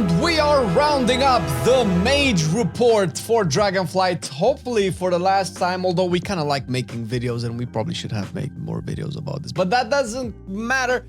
And we are rounding up the Mage report for Dragonflight, hopefully for the last time, although we kind of like making videos and we probably should have made more videos about this. But that doesn't matter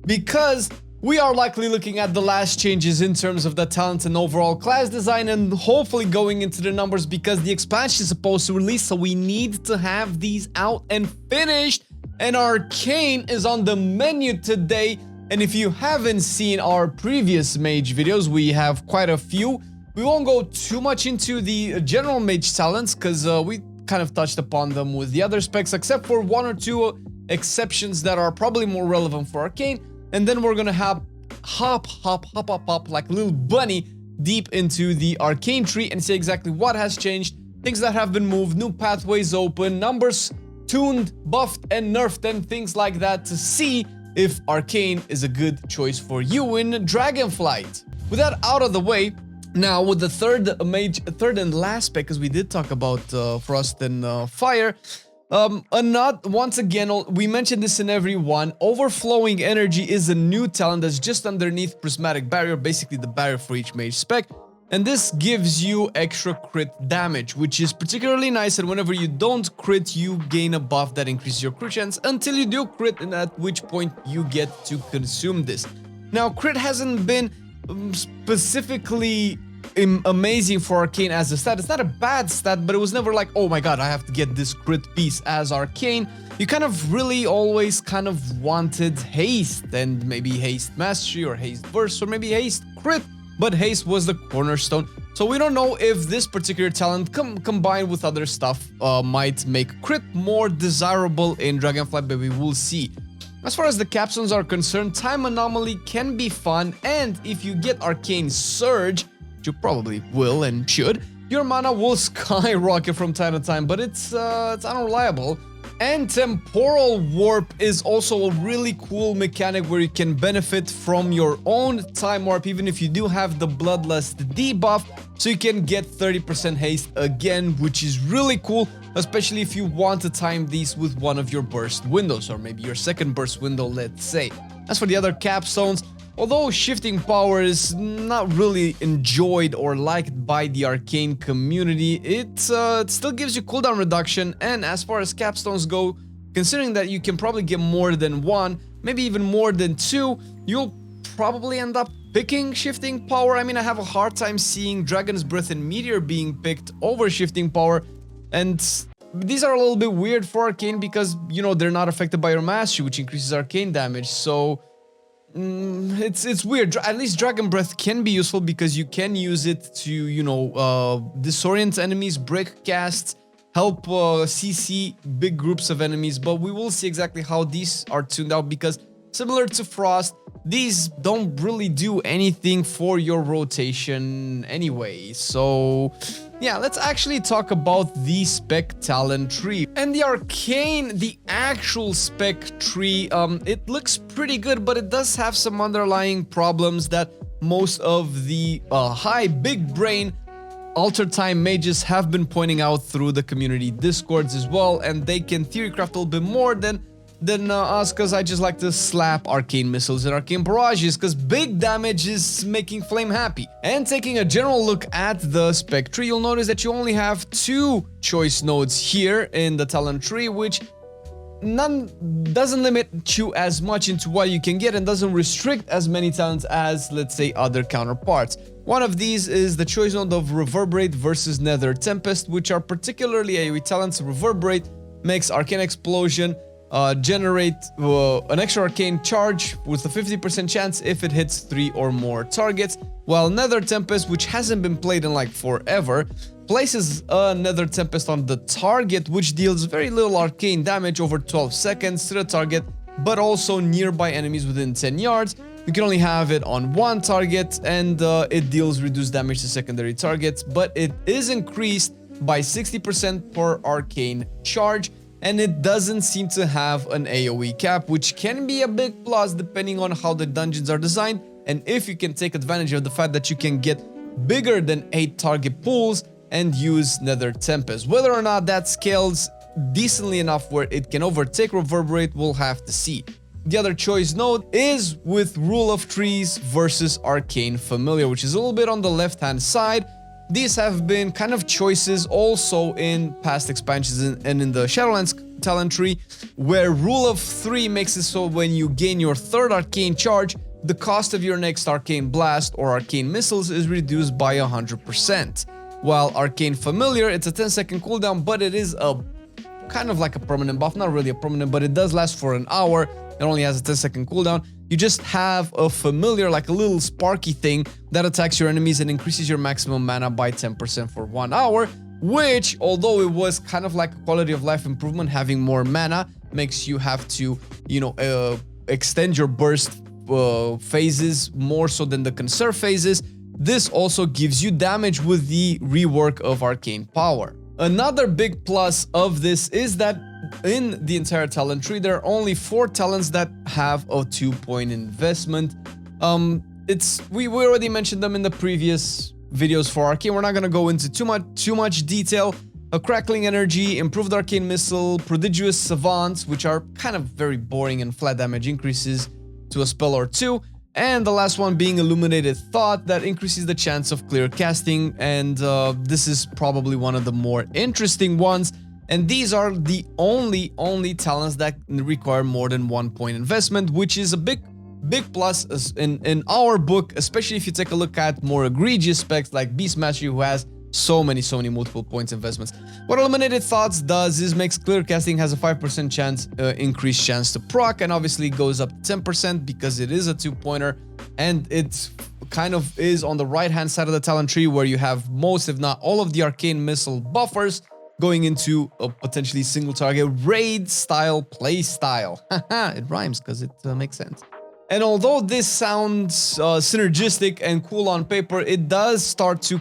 because we are likely looking at the last changes in terms of the talent and overall class design and hopefully going into the numbers because the expansion is supposed to release, so we need to have these out and finished. And Arcane is on the menu today. And if you haven't seen our previous mage videos, we have quite a few. We won't go too much into the general mage talents because we kind of touched upon them with the other specs, except for one or two exceptions that are probably more relevant for Arcane. And then we're gonna have hop like a little bunny deep into the Arcane tree and see exactly what has changed, things that have been moved, new pathways open, numbers tuned, buffed, and nerfed, and things like that to see if Arcane is a good choice for you in Dragonflight. With that out of the way, now with the third and last spec, because we did talk about Frost and Fire, once again, we mentioned this in every one, Overflowing Energy is a new talent that's just underneath Prismatic Barrier, basically the barrier for each mage spec. And this gives you extra crit damage, which is particularly nice, and whenever you don't crit, you gain a buff that increases your crit chance until you do crit, and at which point you get to consume this. Now, crit hasn't been specifically amazing for Arcane as a stat. It's not a bad stat, but it was never like, oh my god, I have to get this crit piece as Arcane. You kind of really always kind of wanted haste, and maybe haste mastery, or haste burst, or maybe haste crit. But haste was the cornerstone, so we don't know if this particular talent combined with other stuff might make crit more desirable in Dragonflight, but we will see. As far as the capstones are concerned, Time Anomaly can be fun, and if you get Arcane Surge, which you probably will and should, your mana will skyrocket from time to time, but it's unreliable. And Temporal Warp is also a really cool mechanic where you can benefit from your own Time Warp even if you do have the Bloodlust debuff, so you can get 30% haste again, which is really cool, especially if you want to time these with one of your burst windows, or maybe your second burst window, let's say. As for the other capstones, although Shifting Power is not really enjoyed or liked by the Arcane community, it still gives you cooldown reduction, and as far as capstones go, considering that you can probably get more than one, maybe even more than two, you'll probably end up picking Shifting Power. I mean, I have a hard time seeing Dragon's Breath and Meteor being picked over Shifting Power, and these are a little bit weird for Arcane because, you know, they're not affected by your mastery, which increases Arcane damage, so it's weird. At least Dragon Breath can be useful because you can use it to, you know, disorient enemies, break casts, help CC big groups of enemies, but we will see exactly how these are tuned out because similar to Frost, these don't really do anything for your rotation anyway. So yeah, let's actually talk about the spec talent tree. And the Arcane, the actual spec tree, it looks pretty good, but it does have some underlying problems that most of the high big brain Alter Time mages have been pointing out through the community discords as well, and they can theorycraft a little bit more than us, because I just like to slap Arcane Missiles and Arcane Barrages, because big damage is making Flame happy. And taking a general look at the spec tree, you'll notice that you only have 2 choice nodes here in the talent tree, which doesn't limit you as much into what you can get and doesn't restrict as many talents as, let's say, other counterparts. One of these is the choice node of Reverberate versus Nether Tempest, which are particularly AoE talents. Reverberate makes Arcane Explosion generate an extra arcane charge with a 50% chance if it hits 3 or more targets, while Nether Tempest, which hasn't been played in like forever, places a Nether Tempest on the target, which deals very little arcane damage over 12 seconds to the target, but also nearby enemies within 10 yards. You can only have it on one target, and it deals reduced damage to secondary targets, but it is increased by 60% per arcane charge, and it doesn't seem to have an AoE cap, which can be a big plus depending on how the dungeons are designed, and if you can take advantage of the fact that you can get bigger than 8 target pools and use Nether Tempest. Whether or not that scales decently enough where it can overtake Reverberate, we'll have to see. the other choice node is with Rule of Trees versus Arcane Familiar, which is a little bit on the left-hand side. These have been kind of choices also in past expansions and in the Shadowlands talent tree, where Rule of 3 makes it so when you gain your third Arcane charge, the cost of your next Arcane Blast or Arcane Missiles is reduced by 100%. While Arcane Familiar, it's a 10-second cooldown, but it is a kind of like a permanent buff, not really a permanent, but it does last for an hour. It only has a 10-second cooldown. You just have a familiar, like a little sparky thing that attacks your enemies and increases your maximum mana by 10% for 1 hour, which, although it was kind of like a quality of life improvement, having more mana makes you have to, extend your burst phases more so than the conserve phases. This also gives you damage with the rework of Arcane Power. Another big plus of this is that in the entire talent tree, there are only 4 talents that have a 2-point investment. We already mentioned them in the previous videos for Arcane. We're not gonna go into too much detail. A Crackling Energy, Improved Arcane Missile, Prodigious Savant, which are kind of very boring and flat damage increases to a spell or 2. And the last one being Illuminated Thought, that increases the chance of clear casting, and this is probably one of the more interesting ones. And these are the only talents that require more than 1 point investment, which is a big plus in our book, especially if you take a look at more egregious specs like Beast Mastery, who has so many multiple points investments. What Illuminated Thoughts does is makes clear casting has a 5% chance, increased chance to proc, and obviously goes up to 10% because it is a 2-pointer, and it kind of is on the right-hand side of the talent tree where you have most, if not all, of the Arcane Missile buffers going into a potentially single target raid style play style. It rhymes because it makes sense. And although this sounds synergistic and cool on paper, it does start to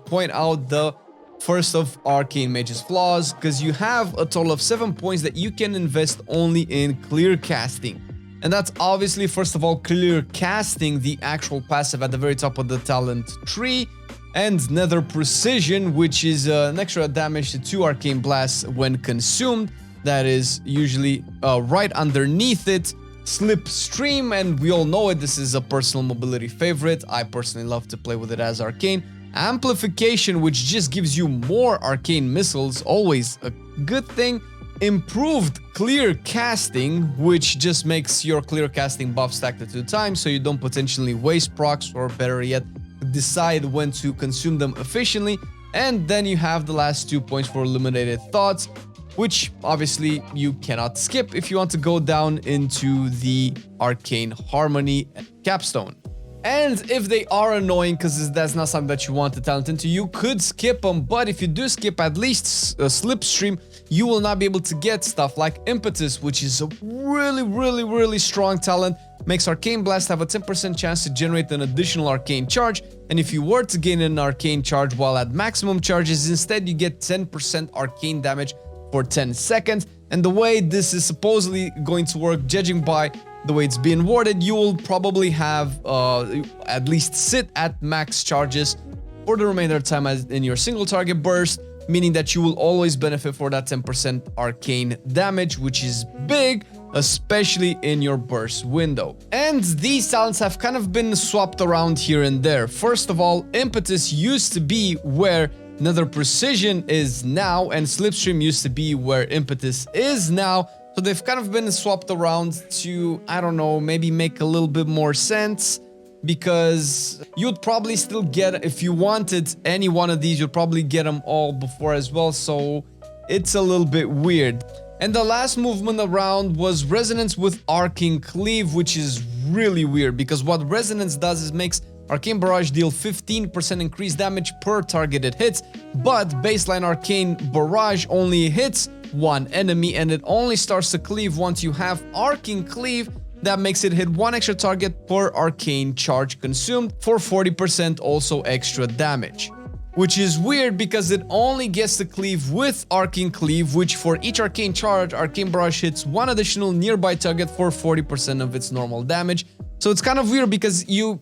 point out the first of Arcane Mage's flaws, because you have a total of 7 points that you can invest only in clear casting. And that's obviously, first of all, clear casting, the actual passive at the very top of the talent tree, and Nether Precision, which is an extra damage to 2 Arcane Blasts when consumed. That is usually right underneath it. Slipstream, and we all know it, this is a personal mobility favorite. I personally love to play with it as Arcane. Amplification, which just gives you more Arcane Missiles, always a good thing. Improved Clear Casting, which just makes your clear casting buff stacked at 2 times, so you don't potentially waste procs, or better yet, decide when to consume them efficiently. And then you have the last 2 points for Illuminated Thoughts, which obviously you cannot skip if you want to go down into the Arcane Harmony capstone. And if they are annoying, because that's not something that you want to talent into, you could skip them, but if you do skip at least Slipstream, you will not be able to get stuff like Impetus, which is a really strong talent. Makes Arcane Blast have a 10% chance to generate an additional Arcane charge, and if you were to gain an Arcane charge while at maximum charges, instead you get 10% Arcane damage for 10 seconds. And the way this is supposedly going to work, judging by the way it's being worded, you will probably have at least sit at max charges for the remainder of time as in your single target burst, meaning that you will always benefit for that 10% Arcane damage, which is big, especially in your burst window. And these talents have kind of been swapped around here and there. First of all, Impetus used to be where Nether Precision is now, and Slipstream used to be where Impetus is now. So they've kind of been swapped around to, I don't know, maybe make a little bit more sense, because you'd probably still get, if you wanted any one of these, you'd probably get them all before as well. So it's a little bit weird. And the last movement around was Resonance with Arcane Cleave, which is really weird, because what Resonance does is makes Arcane Barrage deal 15% increased damage per targeted hits, but baseline Arcane Barrage only hits 1 enemy, and it only starts to cleave once you have Arcane Cleave. That makes it hit 1 extra target per Arcane charge consumed for 40% also extra damage. Which is weird because it only gets to cleave with Arcane Cleave, which for each Arcane charge, Arcane Barrage hits 1 additional nearby target for 40% of its normal damage. So it's kind of weird because you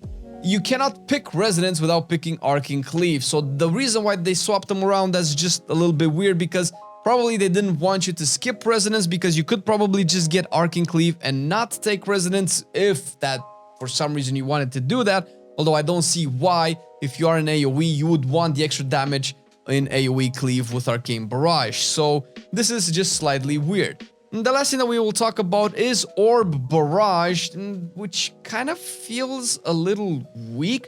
cannot pick Resonance without picking Arcane Cleave. So the reason why they swapped them around, that's just a little bit weird, because Probably they didn't want you to skip Resonance because you could probably just get Arcane Cleave and not take Resonance if that, for some reason, you wanted to do that. Although I don't see why, if you are in AoE, you would want the extra damage in AoE Cleave with Arcane Barrage. So this is just slightly weird. And the last thing that we will talk about is Orb Barrage, which kind of feels a little weak.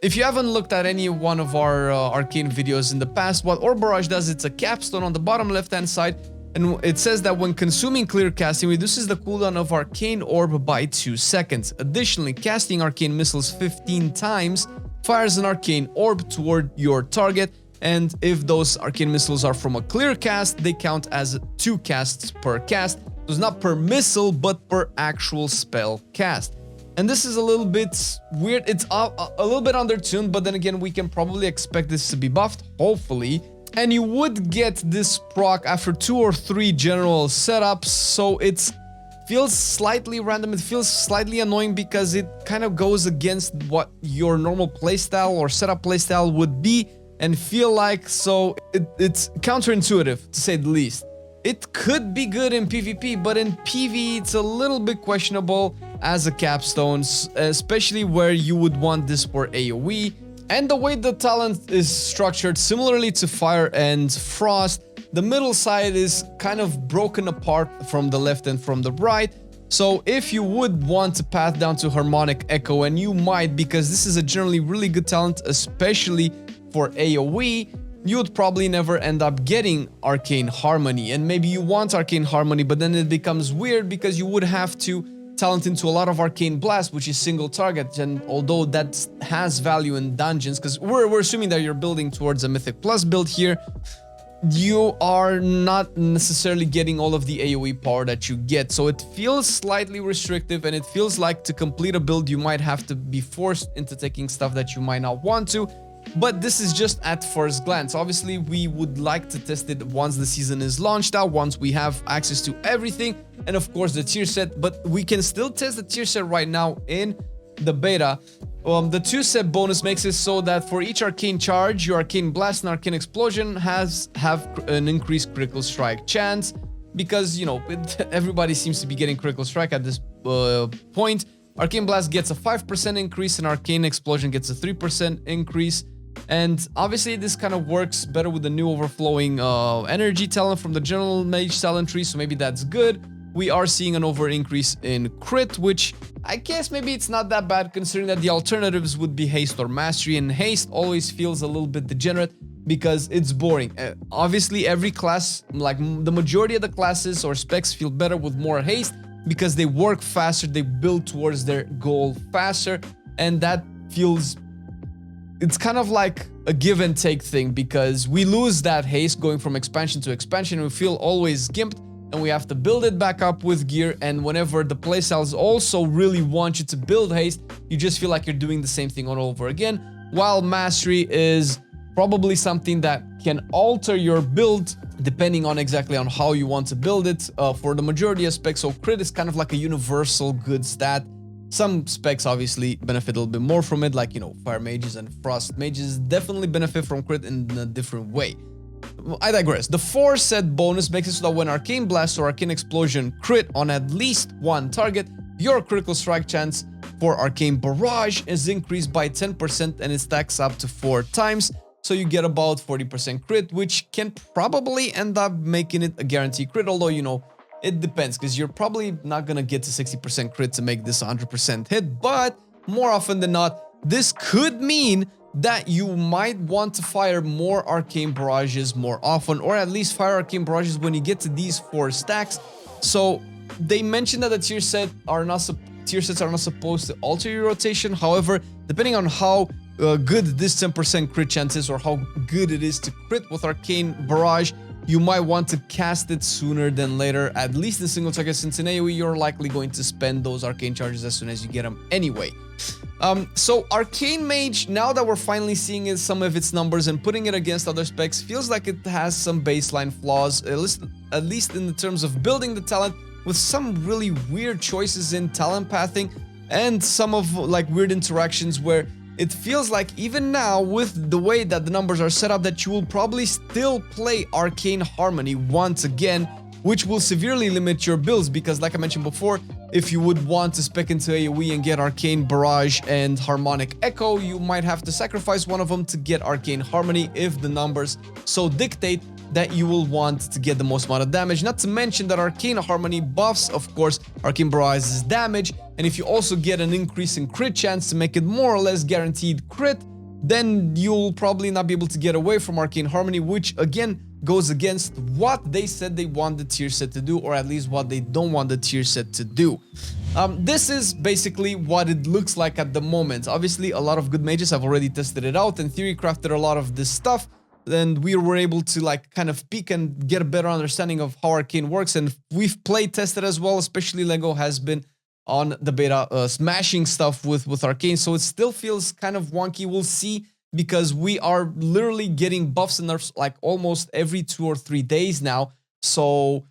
If you haven't looked at any one of our Arcane videos in the past, what Orb Barrage does, it's a capstone on the bottom left-hand side, and it says that when consuming clear casting, reduces the cooldown of Arcane Orb by 2 seconds. Additionally, casting Arcane Missiles 15 times fires an Arcane Orb toward your target, and if those Arcane Missiles are from a clear cast, they count as 2 casts per cast. So it's not per missile, but per actual spell cast. And this is a little bit weird. It's a little bit undertuned, but then again, we can probably expect this to be buffed, hopefully. And you would get this proc after 2 or 3 general setups, so it feels slightly random. It feels slightly annoying because it kind of goes against what your normal playstyle or setup playstyle would be and feel like, so it's counterintuitive, to say the least. It could be good in PvP, but in PvE, it's a little bit questionable as a capstone, especially where you would want this for AoE. And the way the talent is structured, similarly to Fire and Frost, the middle side is kind of broken apart from the left and from the right. So if you would want to path down to Harmonic Echo, and you might, because this is a generally really good talent, especially for AoE, you would probably never end up getting Arcane Harmony. And maybe you want Arcane Harmony, but then it becomes weird because you would have to talent into a lot of Arcane Blast, which is single target. And although that has value in dungeons, because we're assuming that you're building towards a Mythic Plus build here, you are not necessarily getting all of the AoE power that you get. So it feels slightly restrictive, and it feels like to complete a build, you might have to be forced into taking stuff that you might not want to. But this is just at first glance. Obviously, we would like to test it once the season is launched out, once we have access to everything, and of course the tier set. But we can still test the tier set right now in the beta. The 2-set bonus makes it so that for each Arcane Charge, your Arcane Blast and Arcane Explosion have an increased critical strike chance, because, you know, everybody seems to be getting critical strike at this point. Arcane Blast gets a 5% increase, and Arcane Explosion gets a 3% increase. And obviously this kind of works better with the new overflowing energy talent from the general mage talent tree, so maybe that's good. We are seeing an over increase in crit, which I guess maybe it's not that bad considering that the alternatives would be haste or mastery, and haste always feels a little bit degenerate because it's boring. Obviously every class, like the majority of the classes or specs, feel better with more haste because they work faster, they build towards their goal faster, and that feels... it's kind of like a give and take thing, because we lose that haste going from expansion to expansion. We feel always gimped, and we have to build it back up with gear. And whenever the playstyles also really want you to build haste, you just feel like you're doing the same thing all over again. While mastery is probably something that can alter your build depending on exactly on how you want to build it for the majority of specs. So crit is kind of like a universal good stat. Some specs obviously benefit a little bit more from it, like, you know, Fire Mages and Frost Mages definitely benefit from crit in a different way. I digress. The 4-set bonus makes it so that when Arcane Blast or Arcane Explosion crit on at least one target, your critical strike chance for Arcane Barrage is increased by 10%, and it stacks up to 4 times. So you get about 40% crit, which can probably end up making it a guaranteed crit, although, you know, it depends, because you're probably not gonna get to 60% crit to make this 100% hit, but more often than not, this could mean that you might want to fire more Arcane Barrages more often, or at least fire Arcane Barrages when you get to these 4 stacks. So they mentioned that the tier sets are not supposed to alter your rotation. However, depending on how good this 10% crit chance is, or how good it is to crit with Arcane Barrage, you might want to cast it sooner than later, at least in single target, since in AoE you're likely going to spend those Arcane Charges as soon as you get them anyway. So Arcane Mage, now that we're finally seeing some of its numbers and putting it against other specs, feels like it has some baseline flaws, at least in the terms of building the talent, with some really weird choices in talent pathing, and some of like weird interactions where it feels like even now with the way that the numbers are set up that you will probably still play Arcane Harmony once again, which will severely limit your builds because like I mentioned before, if you would want to spec into AoE and get Arcane Barrage and Harmonic Echo, you might have to sacrifice one of them to get Arcane Harmony if the numbers so dictate that you will want to get the most amount of damage. Not to mention that Arcane Harmony buffs, of course, Arcane Barrage's damage, and if you also get an increase in crit chance to make it more or less guaranteed crit, then you'll probably not be able to get away from Arcane Harmony, which again goes against what they said they want the tier set to do, or at least what they don't want the tier set to do. This is basically what it looks like at the moment. Obviously, a lot of good mages have already tested it out and theory crafted a lot of this stuff. Then we were able to like kind of peek and get a better understanding of how Arcane works, and we've play tested as well. Especially Lego has been on the beta smashing stuff with Arcane, so it still feels kind of wonky. We'll see, because we are literally getting buffs and nerfs like almost every 2 or 3 days now. So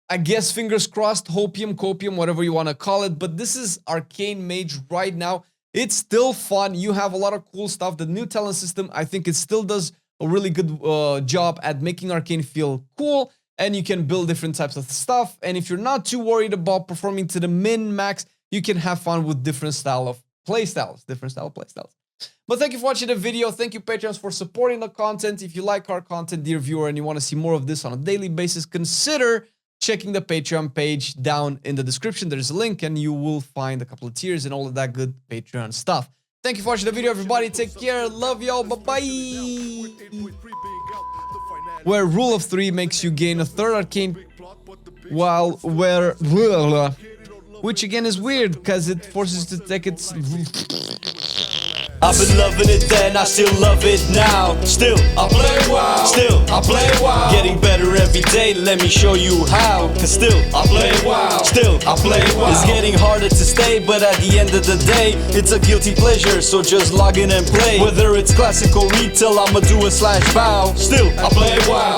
I guess fingers crossed, hopium, copium, whatever you want to call it. But this is Arcane Mage right now. It's still fun. You have a lot of cool stuff. The new talent system, I think it still does a really good job at making Arcane feel cool, and you can build different types of stuff. And if you're not too worried about performing to the min-max, you can have fun with different style of playstyles. But thank you for watching the video. Thank you, Patreons, for supporting the content. If you like our content, dear viewer, and you want to see more of this on a daily basis, consider checking the Patreon page down in the description. There's a link, and you will find a couple of tiers and all of that good Patreon stuff. Thank you for watching the video, everybody. Take care. Love y'all. Bye-bye. Where rule of 3 makes you gain a third arcane, which again is weird because it forces you to take it. I've been loving it then, I still love it now. Still, I play WoW. Still, I play WoW. Getting better every day, let me show you how. Cause still, I play WoW. Still, I play WoW. It's getting harder to stay, but at the end of the day, it's a guilty pleasure, so just log in and play. Whether it's classic or retail, I'ma do a /bow. Still, I play WoW.